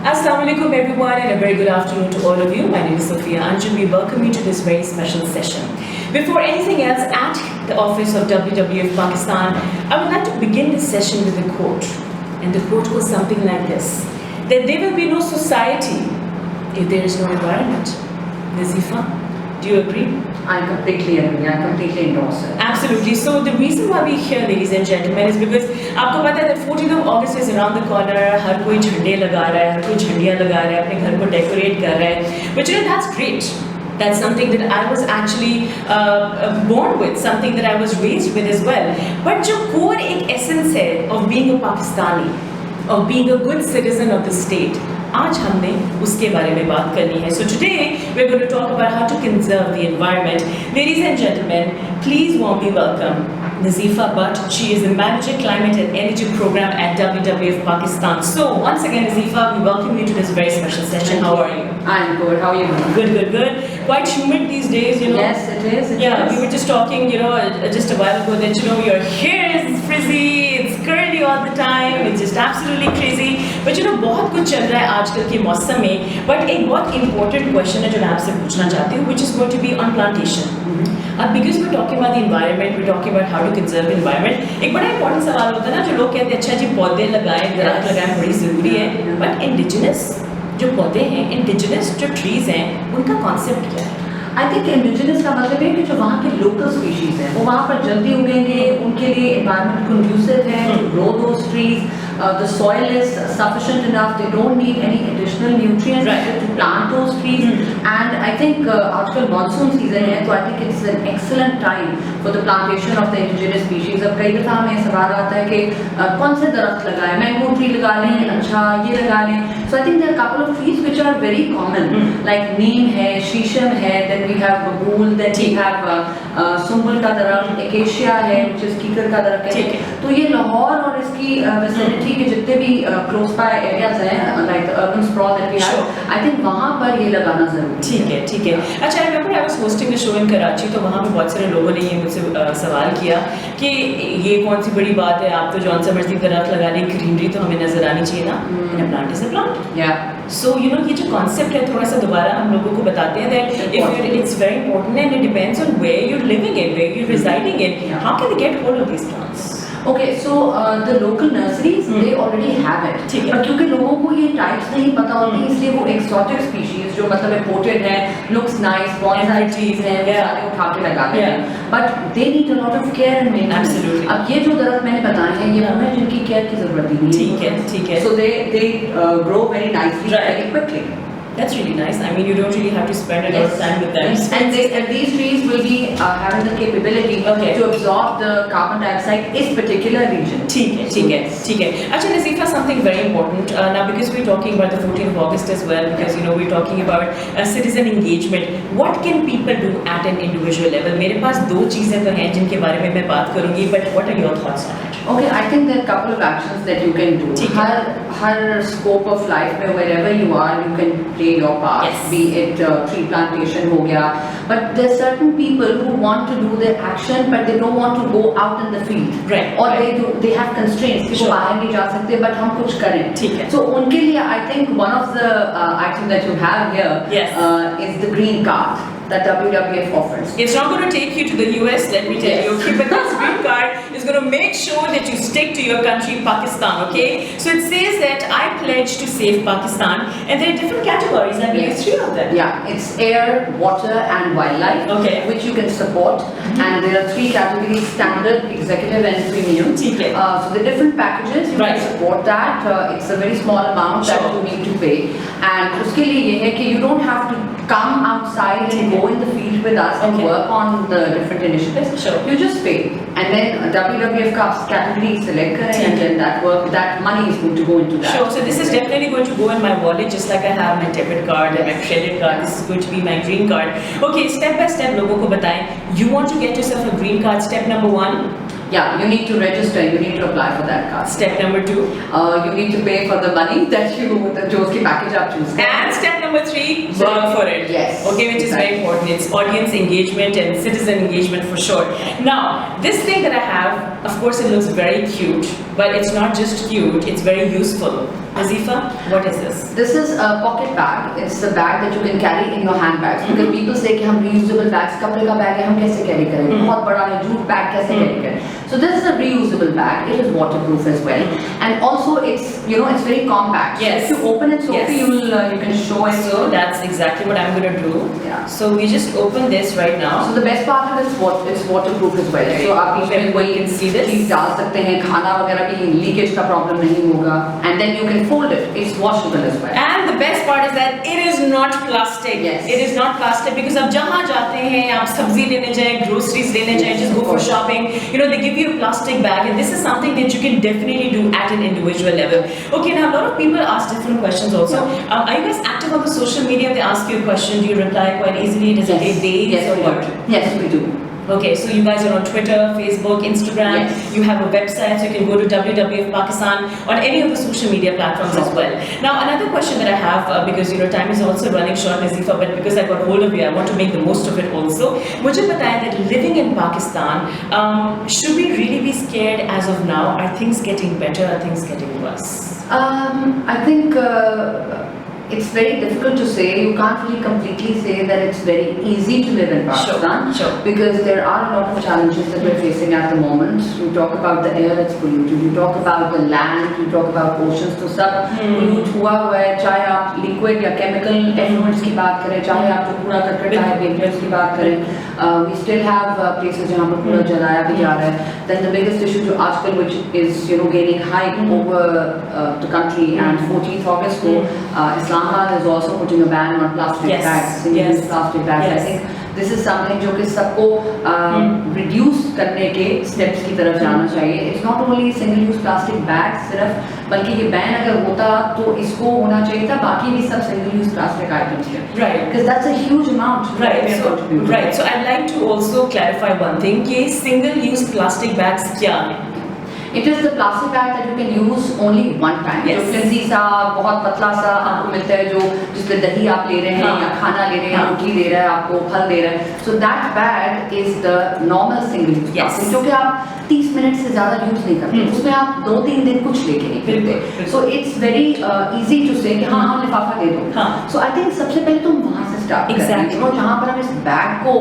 Assalamu alaikum everyone and a very good afternoon to all of you. My name is Sophie and we welcome you to this very special session. Before anything else, at the office of WWF Pakistan, I would like to begin this session with a quote. And the quote goes something like this: that there will be no society if there is no environment. Nazifa, do you agree? I completely agree. I completely endorse it. Absolutely. So the reason why we're here, ladies and gentlemen, is because आपको पता है that 14th of August is around the corner. हर कोई झंडे लगा रहा है, हर कोई झंडियाँ लगा रहा है, अपने घर को decorate कर रहा है. But you know, that's great. That's something that I was actually born with, something that I was raised with as well. But जो core एक essence है of being a Pakistani, of being a good citizen of the state, आज हमने उसके बारे में बात करनी है. So today we're going to talk about how to conserve the environment. Ladies and gentlemen, please warmly welcome Nazifa Butt. She is the Manager Climate and Energy Program at WWF Pakistan. So once again, Nazifa, we welcome you to this very special session. How are you? I'm good. How are you? Good. Quite humid these days, you know. Yes, it is. We were just talking, you know, just a while ago that, you know, your hair is frizzy, it's curly all the time, it's just absolutely crazy. But you know, बहुत कुछ चल रहा है आजकल के मौसम में. But एक बहुत important question है जो मैं आपसे पूछना चाहती हूँ, which is going to be on plantation. Because we're talking about the environment, we're talking about how to conserve the environment. एक बड़ा important सवाल होता है ना, जो लोग कहते हैं अच्छा जी पौधे लगाएं, दरख्त लगाएं, बड़ी ज़रूरी है. But indigenous जो पौधे हैं, indigenous जो trees हैं, उनका concept क्या है? I think indigenous का मतलब है कि जो वहाँ के local species हैं, वो वहाँ पर जल्दी उगेंगे, उनके लिए environment conducive है to grow those trees. The soil is sufficient enough. They don't need any additional nutrients to plant those trees. And I think आजकल monsoon season है, तो I think it's an excellent time for the plantation of the indigenous species. अब कई दफ़ा हमें सवाल आता है कि कौन से दरख्त लगाएं, मैंगो ट्री लगा लें, अच्छा ये लगा लें. So I think there are a couple of trees which are very common, like neem है, शीशम है, then we have babool, then we have Sumbal का दरख्त, acacia है, which is कीकर का दरख्त है. तो ये लाहौर और इसकी vicinity के जितने भी close by areas हैं, like the urban sprawl that we have, I think वहाँ पर ये लगाना जरूरी है. ठीक है. अच्छा, I remember I was hosting a show in Karachi, तो वहाँ पे बहुत सारे लोगों ने ये मुझसे सवाल किया कि ये कौन सी बड़ी बात है, आप तो जौन सा मर्जी दरख्त लगा लें, ग्रीनरी तो हमें नजर आनी चाहिए ना. And a plant is a plant. Yeah. So you know, ये जो concept है थोड़ा सा दोबारा हम लोगों को बताते हैं that it's very important and it depends on where you're living in, where you're residing in. How can they get hold of these plants? Okay, so the local nurseries they already have it. पर क्योंकि लोगों को ये types नहीं पता होती, इसलिए वो exotic species जो मतलब imported है, looks nice, bonsai trees हैं, वो सारे उठा के लगाते हैं. But they need a lot of care and maintenance. Absolutely. अब ये जो दरख्त मैंने बताए हैं, ये वो हैं जिनकी care की ज़रूरत ही नहीं है. ठीक है. So they grow very nicely, very quickly. That's really nice. I mean, you don't really have to spend a lot of time with them. And these trees will be having the capability to absorb the carbon dioxide in particular region. ठीक है. Actually, Nazifa, something very important. Now, because we're talking about the 14th of August as well, because you know we're talking about citizen engagement. What can people do at an individual level? मेरे पास दो चीजें तो हैं जिनके बारे में मैं बात करूँगी. But what are your thoughts on it? Okay, I think there are a couple of actions that you can do. Her scope of life में wherever you are, you can play your part. Yes. Be it tree plantation हो गया. But there are certain people who want to do their action, but they don't want to go out in the field. Right. Or they have constraints कि वो बाहर नहीं जा सकते, but हम कुछ करें. ठीक है. So उनके लिए I think one of the items that you have here is the green card that WWF offers. It's not going to take you to the US, let me tell you, okay? But this green card is going to make sure that you stick to your country, Pakistan, okay? So it says that I pledge to save Pakistan, and there are different categories, I believe 3 of them. Yeah, it's air, water and wildlife, which you can support. And there are 3 categories: standard, executive and premium. So the different packages, you can support that. It's a very small amount that you need to pay. And उसके लिए ये है कि you don't have to come outside and go in the field with us and work on the different initiatives. You just pay, and then WWF का category select करें, and then that money is going to go into that. So this is definitely going to go in my wallet, just like I have my debit card and my credit card. This is going to be my green card. Okay, step by step लोगों को बताएं. You want to get yourself a green card. Step number 1. Yeah, you need to register. You need to apply for that card. Step number 2. You need to pay for the money that जो उसकी package आप choose करें. And step number 3, work for it. Yes. Okay, which is very important. It's audience engagement and citizen engagement for sure. Now, this thing that I have, of course, it looks very cute, but it's not just cute. It's very useful. Nazifa, what is this? This is a pocket bag. It's a bag that you can carry in your handbags. Because people say कि हम reusable bags, कपड़े का bag है हम कैसे carry करें? बहुत बड़ा है, jute bag कैसे carry करें? So this is a reusable bag. It is waterproof as well, and also it's it's very compact. Yes. So if you open it, Sophie, you can show it. So that's exactly what I'm going to do. Yeah. So we just open this right now. So the best part of it is it's waterproof as well. So आप इसमें कोई चीज़ डाल सकते हैं, खाना वगैरह की leakage का problem नहीं होगा, and then you can fold it. It's washable as well. And the best part is that it is not plastic. Yes. It is not plastic because आप जहाँ जाते हैं, आप सब्जी लेने जाएं, groceries लेने जाएं, just go for shopping. They give you a plastic bag, and this is something that you can definitely do at an individual level. Okay, now a lot of people ask different questions also. Are you guys active on the social media? They ask you a question, do you reply quite easily? Does it take days? Yes, or what? Yes, we do. Okay, so you guys are on Twitter, Facebook, Instagram. Yes. You have a website, so you can go to WWF Pakistan on any of the social media platforms as well. Now, another question that I have, because time is also running short, Nazifa, but because I got hold of you, I want to make the most of it also. मुझे बताएं that living in Pakistan, should we really be scared as of now? Are things getting better? Are things getting worse? I think it's very difficult to say. You can't really completely say that it's very easy to live in Pakistan. Sure. Because there are a lot of challenges that we're facing at the moment. You talk about the air that's polluted, you talk about the land, you talk about oceans. तो सब pollute हुआ है, चाहे आप liquid या chemical effluents की बात करें, चाहे आप जो कूड़ा करकट है vapors की बात करें. We still have places जहाँ पर कूड़ा जलाया भी जा रहा है. Then the biggest issue जो आजकल which is gaining hype over the country, and 14th August को Islamabad is also putting a ban on plastic bags, single-use plastic bags. I think this is something जो कि सबको reduce करने के steps की तरफ जाना चाहिए. It's not only single-use plastic bags सिर्फ, बल्कि ये ban अगर होता तो इसको होना चाहिए था बाकी भी सब single-use plastic items के. Right. Because that's a huge amount. Right. So I'd like to also clarify one thing. कि single-use plastic bags क्या हैं? It is the plastic bag that you can use only one time. Yes. जो flimsy सा बहुत पतला सा आपको मिलता है जो जिसमें दही आप ले रहे हैं या खाना ले रहे हैं, रोटी दे रहा है आपको, फल दे रहा है. So that bag is the normal single use plastic जो कि आप 30 मिनट से ज़्यादा यूज नहीं करते. उसमें आप 2-3 दिन कुछ लेके नहीं करते. So it's very easy to say कि हाँ लिफाफा दे दो. So I think सबसे पहले तुम वहाँ से start करें. जहाँ पर हम इस बैग को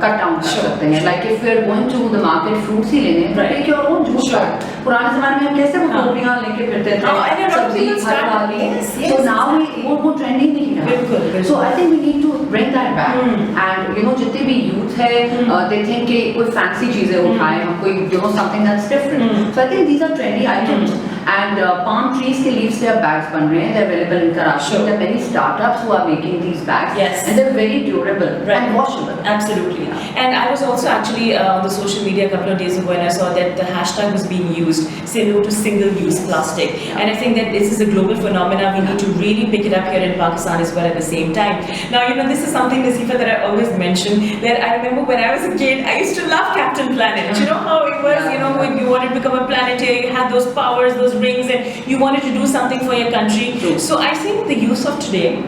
cut down कर सकते हैं. Like if we are going to the market fruits ही लेने, तो take your own juice. पुराने ज़माने में हम कैसे वो टोकरियाँ लेके फिरते थे, सब्जी फल वाली. So now वो trending नहीं रहा. So I think we need to bring that back. And जितने भी youth है, they think कि कोई fancy चीजें उठाएं, हम कोई something that's different. So I think these are trendy items. And palm trees के leaves से अब bags बन रहे हैं. They're available in Karachi. There are many startups who are making these bags. Yes. And they're very durable and washable. Absolutely. And I was also actually on the social media a couple of days ago, and I saw that the hashtag was being used, say no to single-use plastic. And I think that this is a global phenomenon. We need to really pick it up here in Pakistan as well at the same time. Now, this is something, Nazifa, that I always mention, that I remember when I was a kid, I used to love Captain Planet. You know how it was, when you wanted to become a planeteer, you had those powers, those rings, and you wanted to do something for your country. So I think the youth of today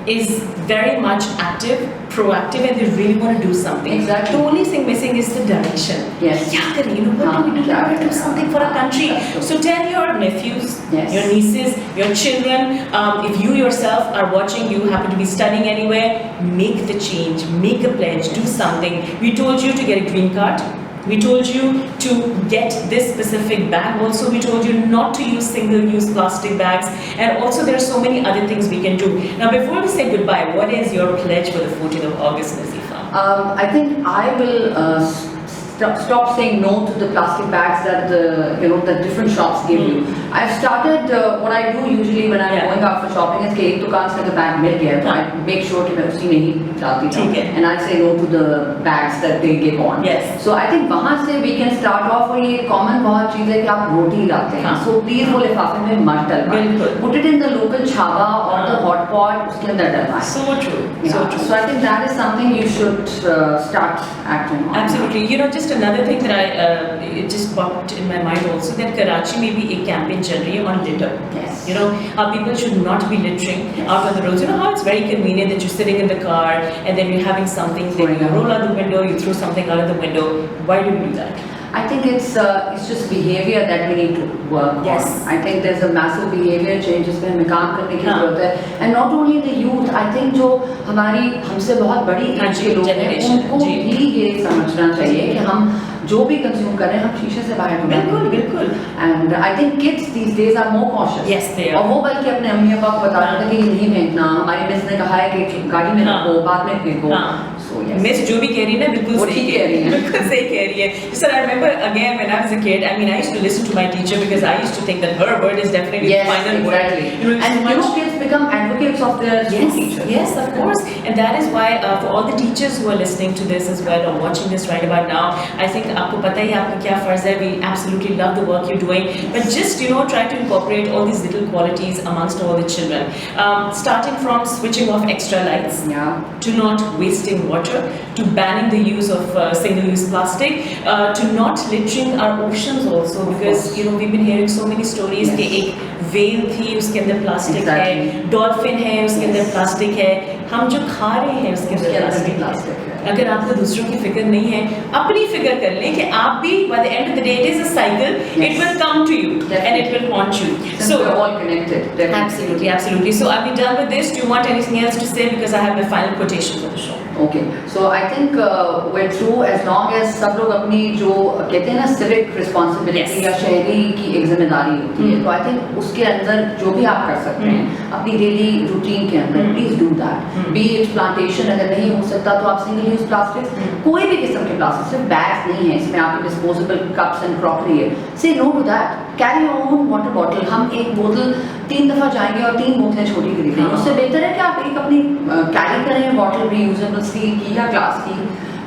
is very much active, proactive, and they really want to do something. Exactly. The only thing missing is the direction. Yes. What do we do? We want to do something for our country. So tell your nephews, your nieces, your children, if you yourself are watching, you happen to be studying anywhere, make the change, make a pledge, do something. We told you to get a green card. We told you to get this specific bag. Also, we told you not to use single-use plastic bags. And also, there are so many other things we can do. Now, before we say goodbye, what is your pledge for the 14th of August, Nazifa? I think I will stop saying no to the plastic bags that the different shops give you. I've started what I do usually when I'm going out for shopping is कि एक दुकान से अगर bag मिल गया तो I make sure कि मैं उसी में ही डालती हूँ. And I say no to the bags that they give on. Yes. So I think वहाँ से we can start off. और ये common बहुत चीज़ है कि आप रोटी लाते हैं. So please वो लिफाफे में मत डलवाएं. Put it in the local chhava or the hot pot, उसके अंदर डलवाएं. So true. So true. So I think that is something you should start acting on. Absolutely. Just another thing that it just popped in my mind also, that Karachi में भी एक campaign चल रही है on litter. Yes. How people should not be littering out on the roads. How it's very convenient that you're sitting in the car and then you're having something, then you roll out the window, you throw something out of the window. Why do we do that? I think it's just behavior that we need to work Yes. on. I think there's a massive behavior change जिसमें हमें काम करने की हाँ. जरूरत है. And not only the youth, I think जो हमारी हमसे बहुत बड़ी हाँ एज जी, के लोग हैं, generation, उनको जी. भी ये समझना चाहिए कि हम जो भी कंज्यूम कर रहे हैं हम शीशे से बाहर नहीं बिल्कुल आएंगे. बिल्कुल. And I think kids these days are more cautious. Yes, they are. और वो बल्कि अपने अम्मी पापा को बताते थे कि ये नहीं फेंकना, हमारी मिस ने कहा है कि गाड़ी में हाँ. रखो, बाद में फेंको. हाँ. So yes. मिस जो भी कह रही है ना बिल्कुल वो सही ठीक कह रही है, है. बिल्कुल सही कह रही है. Sir, I remember again when I was a kid, I mean I used to listen to my teacher because I used to think that her word is definitely Yes, the final exactly. word. You know, And so you know, much. kids become advocates of their school Yes, teachers. yes, of course, and that is why for all the teachers who are listening to this as well or watching this right about now, I think आपको पता ही है आपका क्या फर्ज है. We absolutely love the work you're doing, but just try to incorporate all these little qualities amongst all the children. Starting from switching off extra lights, Yeah. to not wasting water, to banning the use of single-use plastic, to not littering our oceans also, because we've been hearing so many stories Yes. कि एक whale थी उसके अंदर plastic है, Exactly. Dolphin है उसके अंदर plastic है, हम जो खा रहे हैं उसके अंदर प्लास्टिक plastic है. है. अगर आपको दूसरों की फिक्र नहीं है, अपनी फिक्र कर लें कि आप भी by the end of the day it is a cycle, Yes. it will come to you and it will haunt you. Since we're all connected. Definitely. Absolutely, absolutely. So are we done with this? Do you want anything else to say? Because I have my final quotation for the show. Okay, so I think we're through as long as सब लोग अपनी जो कहते हैं ना civic responsibility Yes. या शहरी की एक जिम्मेदारी होती है, तो I think उसके अंदर जो भी आप कर सकते हैं अपनी डेली रूटीन के अंदर please do that. Be it plantation अगर नहीं हो सकता तो आप single use plastics कोई भी किस्म के प्लास्टिक, सिर्फ बैग्स नहीं है इसमें, आपके disposable cups and crockery है. Say no to that. Carry your own water bottle. हम एक बोतल 3 दफा जाएंगे और 3 बोतलें छोटी खरीदेंगे. उससे बेहतर है कि आप एक अपनी कैरी करें बॉटल reusable स्टील की या ग्लास की.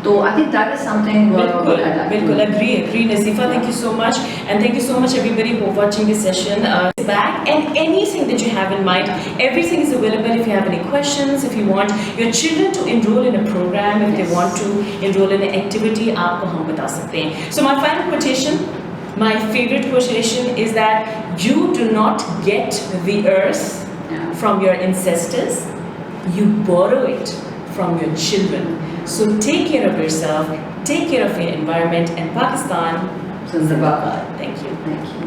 तो I think that is something बिल्कुल agree Nazifa, thank you so much, and thank you so much everybody for watching this session. Back and anything that you have in mind, everything is available. If you have any questions, if you want your children to enroll in a program, if they want to enroll in an activity, आपको हम बता सकते हैं. So my final quotation, my favorite quotation is that you do not get the earth from your ancestors, you borrow it from your children. So take care of yourself, take care of your environment, and Pakistan Zindabad. Thank you. Thank you.